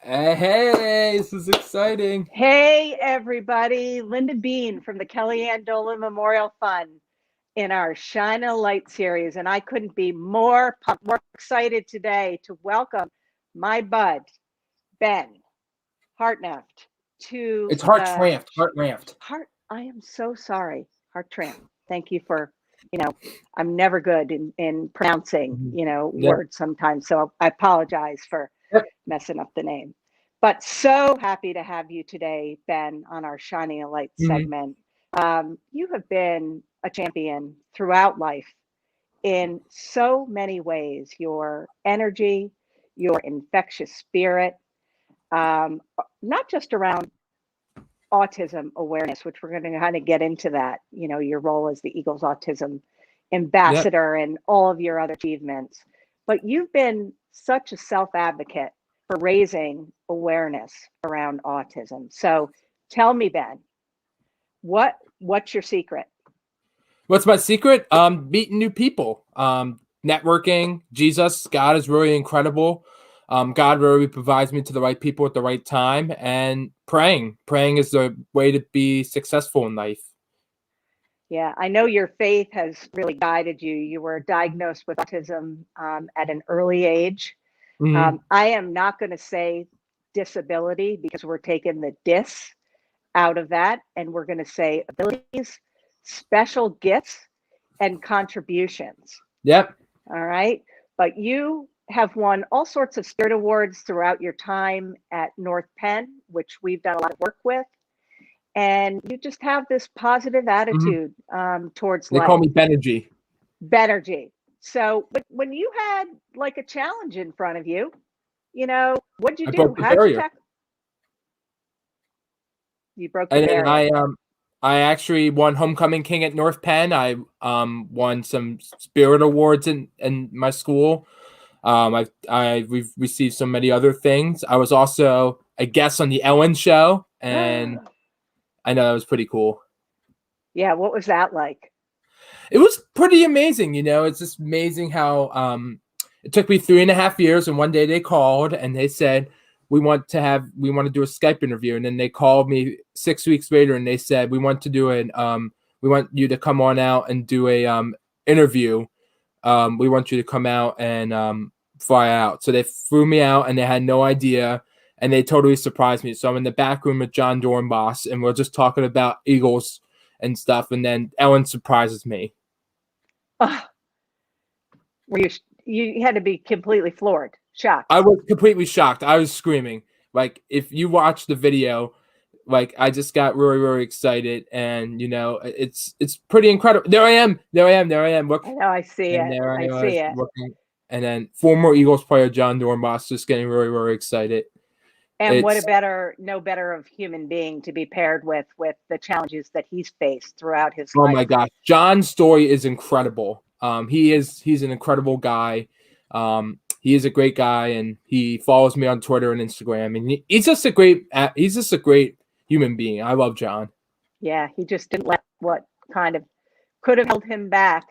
Hey, this is exciting. Hey, everybody. Linda Bean from the Kellyanne Dolan Memorial Fund in our Shine a Light series. And I couldn't be more excited today to welcome my bud, Ben Hartranft, to It's the Hartranft. I am so sorry, Hartranft. Thank you for, I'm never good in pronouncing, Yep. words sometimes. So I apologize for Yep. messing up the name. But so happy to have you today, Ben, on our Shining a Light segment. You have been a champion throughout life in so many ways. Your energy, your infectious spirit, not just around autism awareness, which we're going to kind of get into that, your role as the Eagles Autism Yep. Ambassador and all of your other achievements. But you've been such a self-advocate for raising awareness around autism. So tell me, Ben, what's your secret? What's my secret? Meeting new people. Networking. Jesus, God is really incredible. God really provides me to the right people at the right time, and praying. Praying is the way to be successful in life. Yeah, I know your faith has really guided you. You were diagnosed with autism at an early age. Mm-hmm. I am not going to say disability because we're taking the dis out of that and we're going to say abilities, special gifts, and contributions. Yep. All right. But you have won all sorts of spirit awards throughout your time at North Penn, which we've done a lot of work with. And you just have this positive Mm-hmm. attitude towards They call life. me Benergy. Benergy. So, but when you had like a challenge in front of you, what'd you I do? broke the How'd you barrier. tackle? You broke the And then barrier. I actually won Homecoming King at North Penn. I won some spirit awards in my school. We've received so many other things. I was also a guest on the Ellen show, and I know that was pretty cool. Yeah, what was that like? It was pretty amazing. It's just amazing how it took me 3.5 years, and one day they called and they said we want to do a Skype interview, and then they called me 6 weeks later and they said we want you to come on out and do a interview. We want you to come out and fly out. So they flew me out and they had no idea, and they totally surprised me. So I'm in the back room with John Dornbos and we're just talking about Eagles and stuff, and then Ellen surprises me. Oh, were you had to be completely floored, shocked. I was completely shocked. I was screaming. Like, if you watch the video, like, I just got really, really excited, and it's pretty incredible. There I am. Look, I know, I see and it. there I I see was it. looking, and then former Eagles player John Dornbos just getting really, really excited. And what a It's no better of human being to be paired with the challenges that he's faced throughout his Oh my life. gosh, John's story is incredible. He's an incredible guy. He is a great guy, and he follows me on Twitter and Instagram, and he's just a great human being. I love John. Yeah, he just didn't let what kind of could have held him back,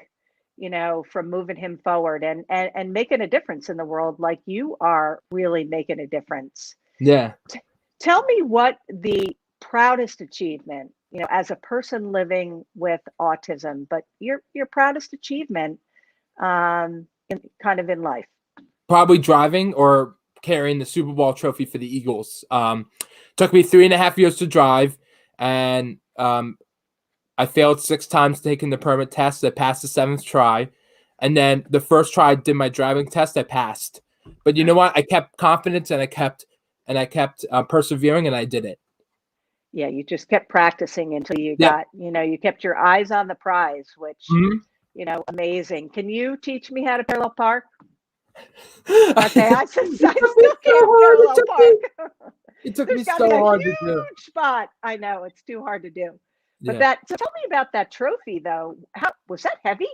from moving him forward and making a difference in the world like you are really making a difference. Yeah. Tell me what the proudest achievement, as a person living with autism, but your proudest achievement in life. Probably driving or carrying the Super Bowl trophy for the Eagles. Took me 3.5 years to drive, and I failed 6 times taking the permit test. I passed the 7th try, and then the first try I did my driving test, I passed. But you know what? I kept confidence, and I kept persevering, and I did it. Yeah, you just kept practicing until you Yeah. got, you kept your eyes on the prize, which, Mm-hmm. amazing. Can you teach me how to parallel park? Okay, I I still can't parallel park. It took There's me got to so be a hard to do. huge spot. I know it's too hard to do. But Yeah. so tell me about that trophy though. How was that heavy?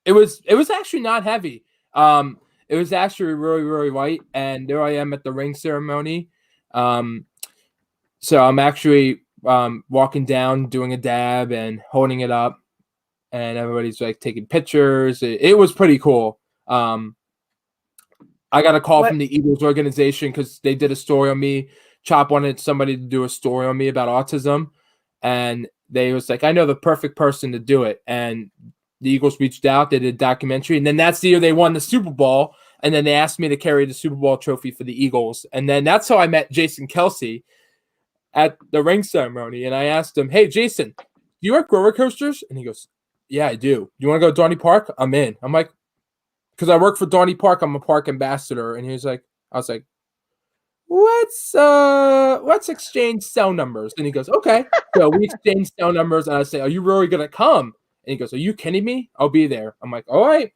It was actually not heavy. It was actually really, really light, and there I am at the ring ceremony. So I'm actually walking down, doing a dab, and holding it up, and everybody's like taking pictures. It was pretty cool. I got a call What? from the Eagles organization because they did a story on me. Chop wanted somebody to do a story on me about autism, and they was like, I know the perfect person to do it. And the Eagles reached out, they did a documentary, and then that's the year they won the Super Bowl. And then they asked me to carry the Super Bowl trophy for the Eagles. And then that's how I met Jason Kelsey at the ring ceremony. And I asked him, hey, Jason, do you like roller coasters? And he goes, yeah, I do. You want to go to Donny Park? I'm in. I'm like, because I work for Donny Park, I'm a park ambassador. And he was like, I was like, let's exchange cell numbers. And he goes, okay. So we exchange cell numbers, and I say, are you really gonna come? And he goes, are you kidding me? I'll be there. I'm like, all right.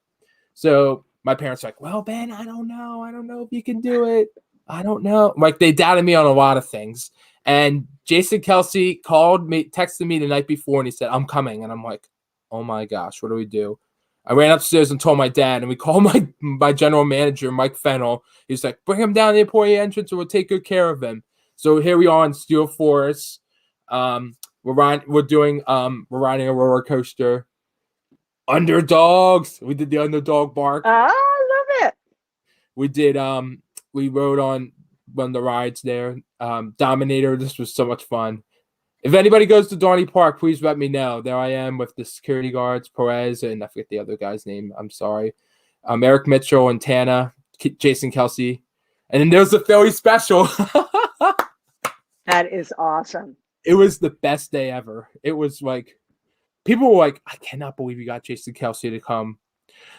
So my parents are like, well, Ben, I don't know if you can do it. I don't know. Like, they doubted me on a lot of things. And Jason Kelsey called me, texted me the night before, and he said, I'm coming. And I'm like, oh my gosh, what do we do? I ran upstairs and told my dad, and we called my general manager, Mike Fennell. He's like, bring him down the employee entrance, and we'll take good care of him. So here we are in Steel Forest. We're riding a roller coaster. Underdogs. We did the underdog bark. I love it. We did we rode on one of the rides there. Dominator. This was so much fun. If anybody goes to Donny Park, please let me know. There I am with the security guards, Perez, and I forget the other guy's name. I'm sorry. Eric Mitchell and Tana, Jason Kelsey. And then there's the Philly special. That is awesome. It was the best day ever. It was like, people were like, I cannot believe you got Jason Kelsey to come.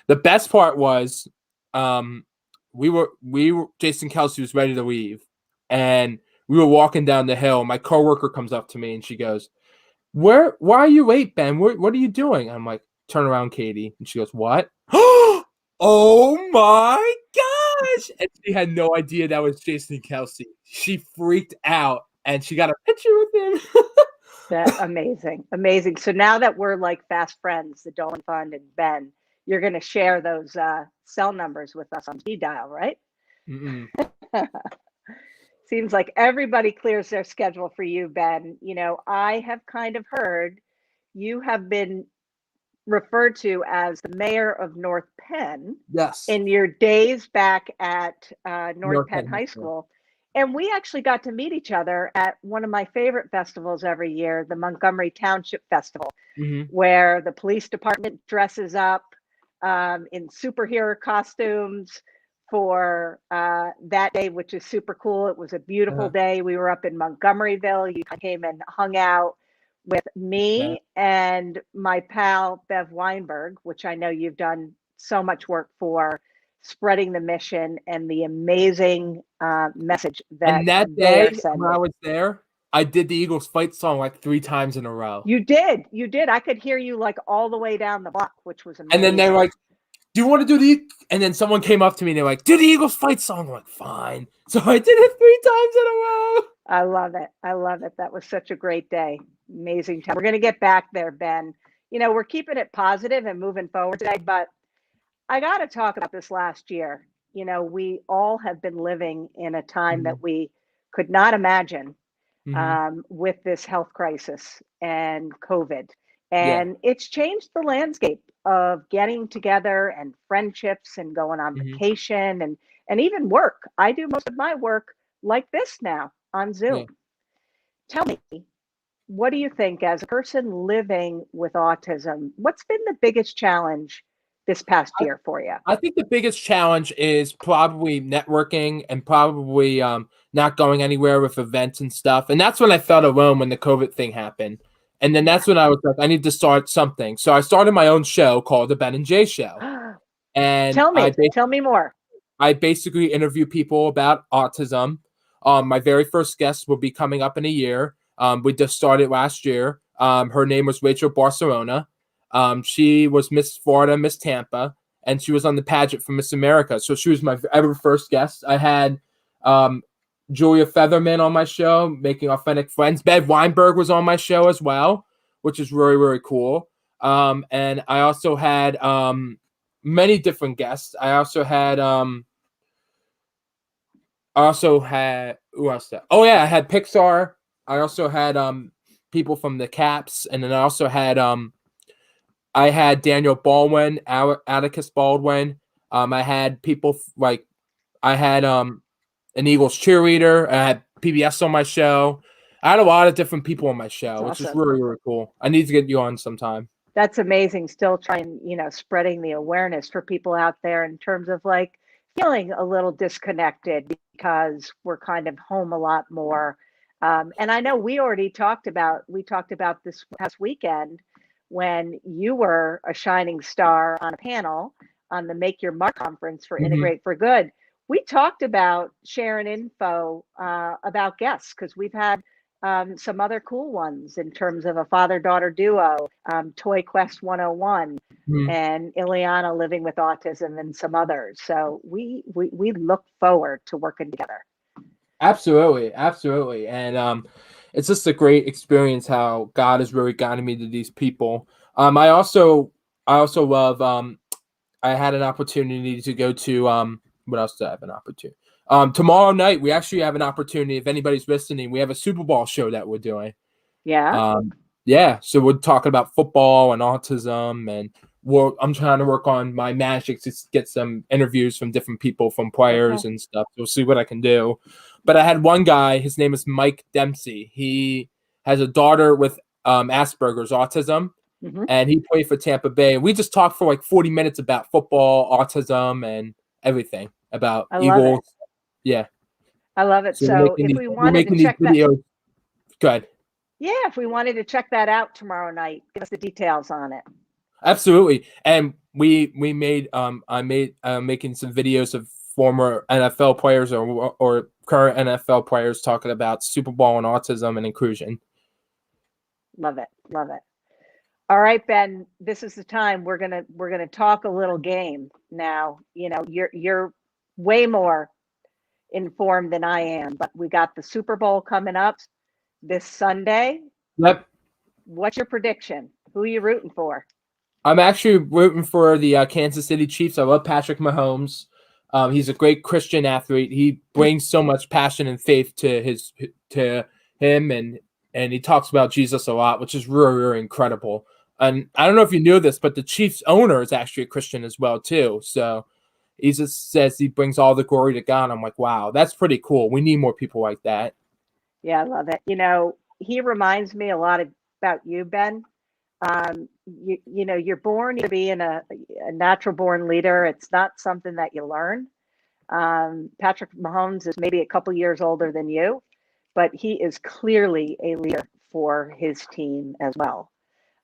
The best part was we were Jason Kelsey was ready to leave, and we were walking down the hill. My coworker comes up to me and she goes, why are you late, Ben? What are you doing? I'm like, turn around, Katie. And she goes, what? Oh my gosh. And she had no idea that was Jason Kelsey. She freaked out and she got a picture with him. That's amazing. Amazing. So now that we're like fast friends, the Dolan Fund and Ben, you're going to share those cell numbers with us on speed dial, right? Seems like everybody clears their schedule for you, Ben. You know, I have kind of heard you have been referred to as the mayor of North Penn. Yes. In your days back at North Penn High School. And we actually got to meet each other at one of my favorite festivals every year, the Montgomery Township Festival, where the police department dresses up in superhero costumes for that day, which is super cool. It was a beautiful day. We were up in Montgomeryville. You came and hung out with me and my pal Bev Weinberg, which I know you've done so much work for, spreading the mission and the amazing message that. And that day when I was there, I did the Eagles fight song like 3 times in a row. You did. I could hear you like all the way down the block, which was amazing. And then they were like, do you want to do the? And then someone came up to me and they're like, do the Eagles fight song. I'm like, fine. So I did it 3 times in a row. I love it. I love it. That was such a great day. Amazing time. We're going to get back there, Ben. You know, we're keeping it positive and moving forward today, but I got to talk about this last year. You know, we all have been living in a time that we could not imagine with this health crisis and COVID. And it's changed the landscape of getting together and friendships and going on vacation and even work. I do most of my work like this now on Zoom. Tell me, what do you think as a person living with autism? What's been the biggest challenge this past year for you? I think the biggest challenge is probably networking and probably not going anywhere with events and stuff. And that's when I felt alone when the COVID thing happened. And then that's when I was like, I need to start something. So I started my own show called The Ben and Jay Show. And tell me more. I basically interview people about autism. My very first guest will be coming up in a year. We just started last year. Her name was Rachel Barcelona. She was Miss Florida, Miss Tampa, and she was on the pageant for Miss America. So she was my ever first guest. I had Julia Featherman on my show, Making Authentic Friends. Bev Weinberg was on my show as well, which is really, really cool. And I also had many different guests. I also had who else? Oh yeah, I had Pixar. I also had people from the Caps, and then I also had I had Daniel Baldwin, Atticus Baldwin. I had people like I had an Eagles cheerleader. I had PBS on my show. I had a lot of different people on my show, That's which is awesome. really, really cool. I need to get you on sometime. That's amazing. Still trying, spreading the awareness for people out there in terms of like feeling a little disconnected because we're kind of home a lot more. And I know we talked about this past weekend when you were a shining star on a panel on the Make Your Mark conference for Hmm. Integrate for Good. We talked about sharing info about guests because we've had some other cool ones in terms of a father-daughter duo, Toy Quest 101, Hmm. and Ileana living with autism, and some others. So we look forward to working together. Absolutely, absolutely, and it's just a great experience how God has really guided me to these people. I also love. I had an opportunity to go to what else did I have an opportunity? Tomorrow night we actually have an opportunity. If anybody's listening, we have a Super Bowl show that we're doing. Yeah. Yeah, so we're talking about football and autism, and I'm trying to work on my magic to get some interviews from different people, from Okay. players and stuff. We'll see what I can do. But I had one guy. His name is Mike Dempsey. He has a daughter with Asperger's autism, Hmm. and he played for Tampa Bay. And we just talked for like 40 minutes about football, autism, and everything about I love it. Eagles. Yeah. I love it. So So if we we're wanted to making these check that, videos. Good. yeah, if we wanted to check that out tomorrow night, give us the details on it. Absolutely. And we made I made making some videos of former NFL players or current NFL players talking about Super Bowl and autism and inclusion. Love it. Love it. All right, Ben, this is the time we're gonna talk a little game now. You're way more informed than I am, but we got the Super Bowl coming up this Sunday. Yep. What's your prediction? Who are you rooting for? I'm actually rooting for the Kansas City Chiefs. I love Patrick Mahomes. He's a great Christian athlete. He brings so much passion and faith to him, and he talks about Jesus a lot, which is really, really incredible. And I don't know if you knew this, but the Chiefs owner is actually a Christian as well too. So he just says he brings all the glory to God. I'm like, wow, that's pretty cool. We need more people like that. Yeah, I love it. He reminds me a lot about you, Ben. You're born to be a natural born leader. It's not something that you learn. Patrick Mahomes is maybe a couple years older than you, but he is clearly a leader for his team as well,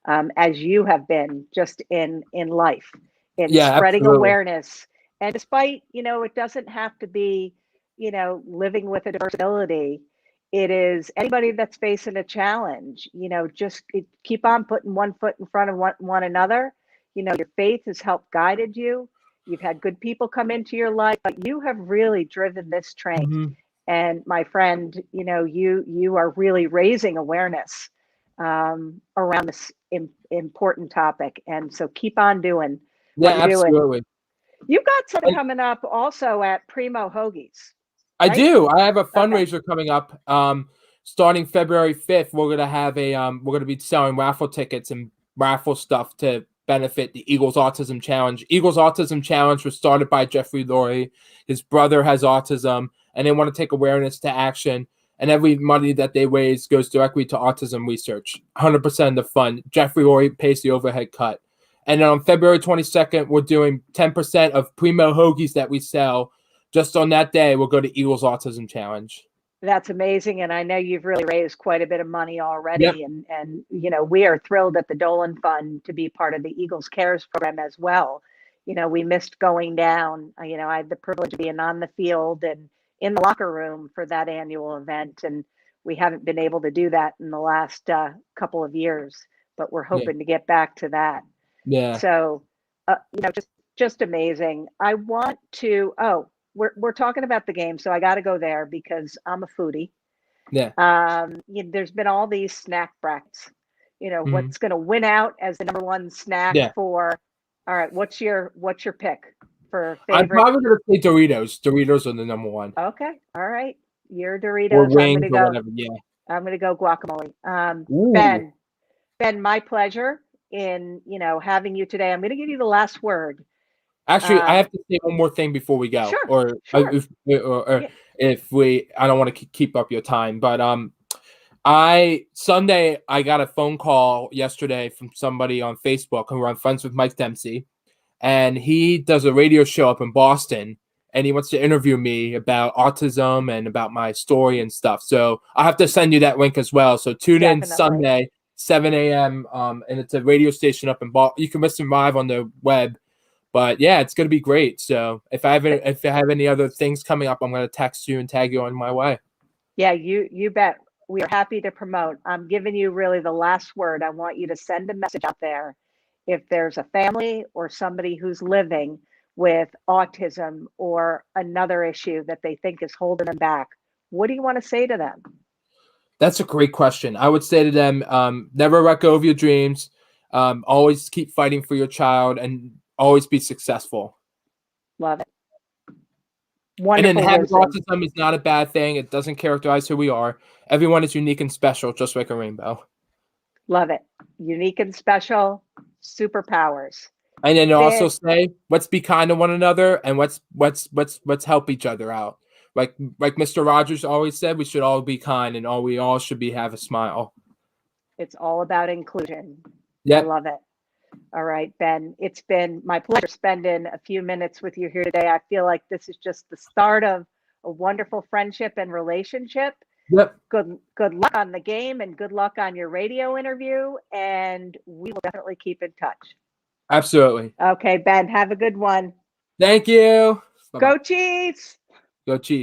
as you have been just in life, in Yeah, spreading absolutely. awareness. And despite, it doesn't have to be, living with a diverse ability. It is anybody that's facing a challenge, just keep on putting one foot in front of one another. Your faith has helped guided you. You've had good people come into your life, but you have really driven this train. Hmm. And my friend, you are really raising awareness around this important topic. And so keep on doing what Yeah, you're doing. absolutely. You've got something And coming up also at Primo Hoagies, I right? do. I have a Okay. fundraiser coming up. Starting February 5th, we're gonna be selling raffle tickets and raffle stuff to benefit the Eagles Autism Challenge. Eagles Autism Challenge was started by Jeffrey Lurie. His brother has autism, and they want to take awareness to action. And every money that they raise goes directly to autism research. 100% of the fund. Jeffrey Lurie pays the overhead cut. And then on February 22nd, we're doing 10% of Primo Hoagies that we sell. Just on that day, we'll go to Eagles Autism Challenge. That's amazing. And I know you've really raised quite a bit of money Yep. already. And we are thrilled at the Dolan Fund to be part of the Eagles Cares program as well. We missed going down. I had the privilege of being on the field and in the locker room for that annual event. And we haven't been able to do that in the last couple of years, but we're Yeah. hoping to get back to that. Yeah. So, just amazing. I want to, we're talking about the game, so I got to go there because I'm a foodie. Yeah. There's been all these snack brackets. Mhm. What's going to win out as the number one snack Yeah. for? All right, what's your pick for I'm favorite? probably gonna say Doritos. Doritos are the number one. Okay, all right, your Or Doritos. I'm wings gonna or go. whatever. Yeah. I'm gonna go guacamole. Ooh. Ben, my pleasure in having you today. I'm gonna give you the last word. Actually, I have to say one more thing before we go, Sure, or sure. Yeah. if we, I don't want to keep up your time, but Sunday I got a phone call yesterday from somebody on Facebook who I'm friends with, Mike Dempsey, and he does a radio show up in Boston, and he wants to interview me about autism and about my story and stuff. So I have to send you that link as well. So tune in Definitely. Sunday, 7 a.m. And it's a radio station up in Boston. You can listen live on the web. But yeah, it's gonna be great. So if I have any other things coming up, I'm gonna text you and tag you on my way. Yeah, you bet. We are happy to promote. I'm giving you really the last word. I want you to send a message out there. If there's a family or somebody who's living with autism or another issue that they think is holding them back, what do you want to say to them? That's a great question. I would say to them, never let go of your dreams. Always keep fighting for your child and always be successful. Love it. And then Wonderful having wisdom. autism is not a bad thing. It doesn't characterize who we are. Everyone is unique and special, just like a rainbow. Love it. Unique and special superpowers. And then also Ben, say, let's be kind to one another and let's help each other out. Like Mr. Rogers always said, we should all be kind and we all should have a smile. it's all about inclusion. Yeah. I love it. All right, Ben, it's been my pleasure spending a few minutes with you here today. I feel like this is just the start of a wonderful friendship and relationship. Yep. Good luck on the game and good luck on your radio interview. And we will definitely keep in touch. Absolutely. Okay, Ben, have a good one. Thank you. Bye-bye. Go Chiefs! Go Chiefs.